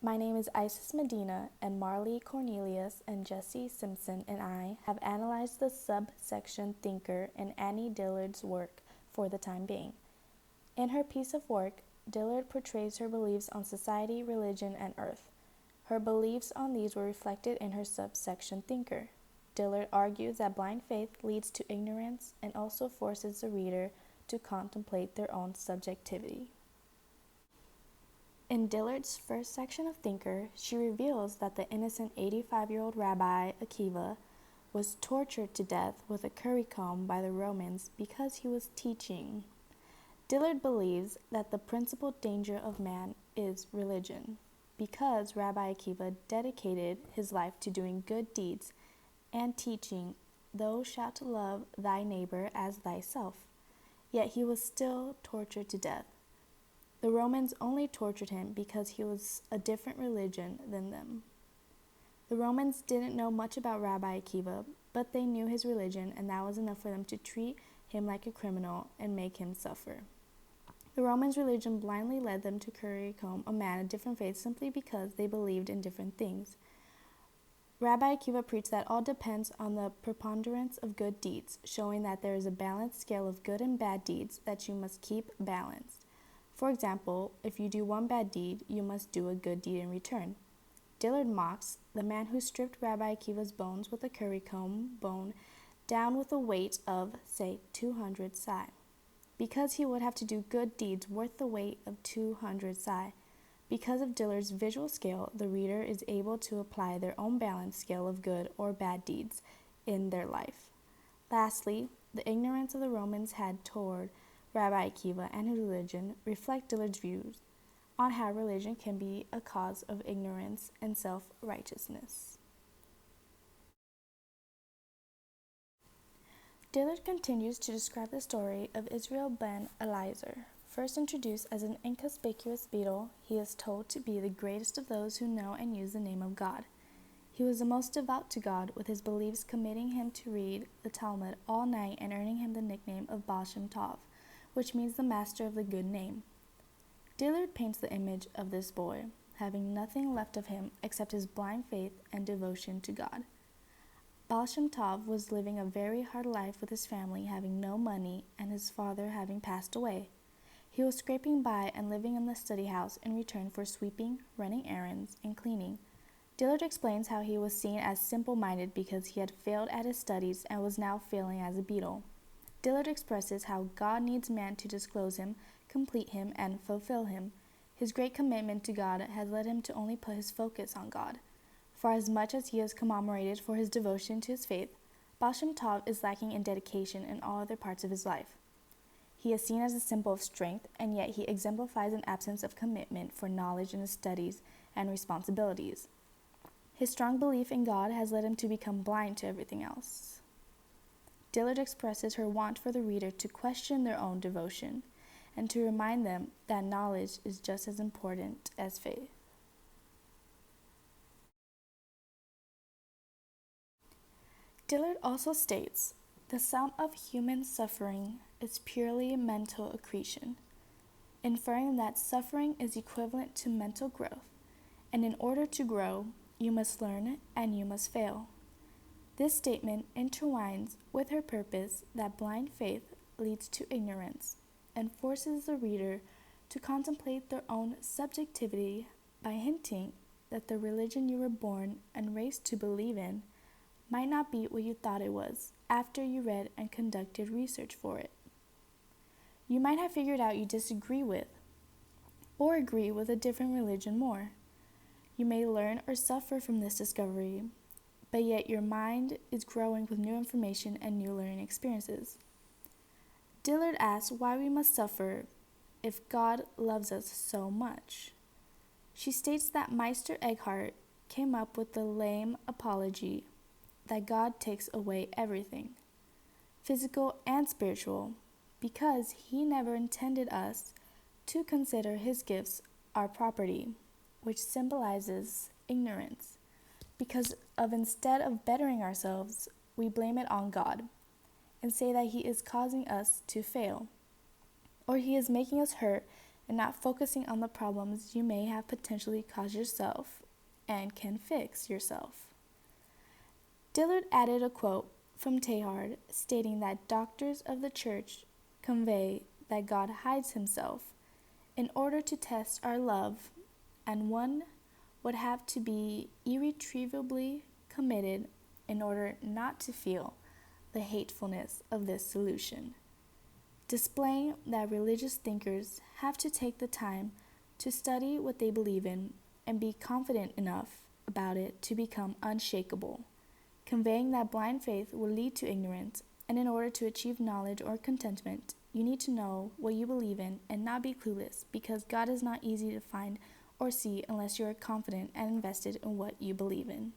My name is Isis Medina, and Marley Cornelius and Jesse Simpson and I have analyzed the subsection thinker in Annie Dillard's work for the time being. In her piece of work, Dillard portrays her beliefs on society, religion, and earth. Her beliefs on these were reflected in her subsection thinker. Dillard argues that blind faith leads to ignorance and also forces the reader to contemplate their own subjectivity. In Dillard's first section of Thinker, she reveals that the innocent 85-year-old Rabbi Akiva was tortured to death with a currycomb by the Romans because he was teaching. Dillard believes that the principal danger of man is religion, because Rabbi Akiva dedicated his life to doing good deeds and teaching, "Thou shalt love thy neighbor as thyself." Yet he was still tortured to death. The Romans only tortured him because he was a different religion than them. The Romans didn't know much about Rabbi Akiva, but they knew his religion, and that was enough for them to treat him like a criminal and make him suffer. The Romans' religion blindly led them to currycomb a man of different faith simply because they believed in different things. Rabbi Akiva preached that all depends on the preponderance of good deeds, showing that there is a balanced scale of good and bad deeds that you must keep balanced. For example, if you do one bad deed, you must do a good deed in return. Dillard mocks the man who stripped Rabbi Akiva's bones with a currycomb bone down with a weight of, say, 200 sai, because he would have to do good deeds worth the weight of 200 sai. Because of Dillard's visual scale, the reader is able to apply their own balanced scale of good or bad deeds in their life. Lastly, the ignorance of the Romans had toward Rabbi Akiva and his religion reflect Dillard's views on how religion can be a cause of ignorance and self-righteousness. Dillard continues to describe the story of Israel ben Eliezer. First introduced as an inconspicuous beetle, he is told to be the greatest of those who know and use the name of God. He was the most devout to God, with his beliefs committing him to read the Talmud all night and earning him the nickname of Baal Shem Tov, which means the master of the good name. Dillard paints the image of this boy, having nothing left of him except his blind faith and devotion to God. Baal Shem Tov was living a very hard life with his family, having no money, and his father having passed away. He was scraping by and living in the study house in return for sweeping, running errands, and cleaning. Dillard explains how he was seen as simple-minded because he had failed at his studies and was now failing as a beetle. Dillard expresses how God needs man to disclose him, complete him, and fulfill him. His great commitment to God has led him to only put his focus on God. For as much as he is commemorated for his devotion to his faith, Baal Shem Tov is lacking in dedication in all other parts of his life. He is seen as a symbol of strength, and yet he exemplifies an absence of commitment for knowledge in his studies and responsibilities. His strong belief in God has led him to become blind to everything else. Dillard expresses her want for the reader to question their own devotion and to remind them that knowledge is just as important as faith. Dillard also states, "The sum of human suffering is purely mental accretion," inferring that suffering is equivalent to mental growth, and in order to grow, you must learn and you must fail. This statement intertwines with her purpose that blind faith leads to ignorance and forces the reader to contemplate their own subjectivity by hinting that the religion you were born and raised to believe in might not be what you thought it was after you read and conducted research for it. You might have figured out you disagree with or agree with a different religion more. You may learn or suffer from this discovery, but yet your mind is growing with new information and new learning experiences. Dillard asks why we must suffer if God loves us so much. She states that Meister Eckhart came up with the lame apology that God takes away everything, physical and spiritual, because he never intended us to consider his gifts our property, which symbolizes ignorance. Because of instead of bettering ourselves, we blame it on God and say that he is causing us to fail, or he is making us hurt and not focusing on the problems you may have potentially caused yourself and can fix yourself. Dillard added a quote from Teilhard stating that doctors of the church convey that God hides himself in order to test our love, and one would have to be irretrievably committed in order not to feel the hatefulness of this solution, displaying that religious thinkers have to take the time to study what they believe in and be confident enough about it to become unshakable, conveying that blind faith will lead to ignorance, and in order to achieve knowledge or contentment, you need to know what you believe in and not be clueless, because God is not easy to find or see unless you are confident and invested in what you believe in.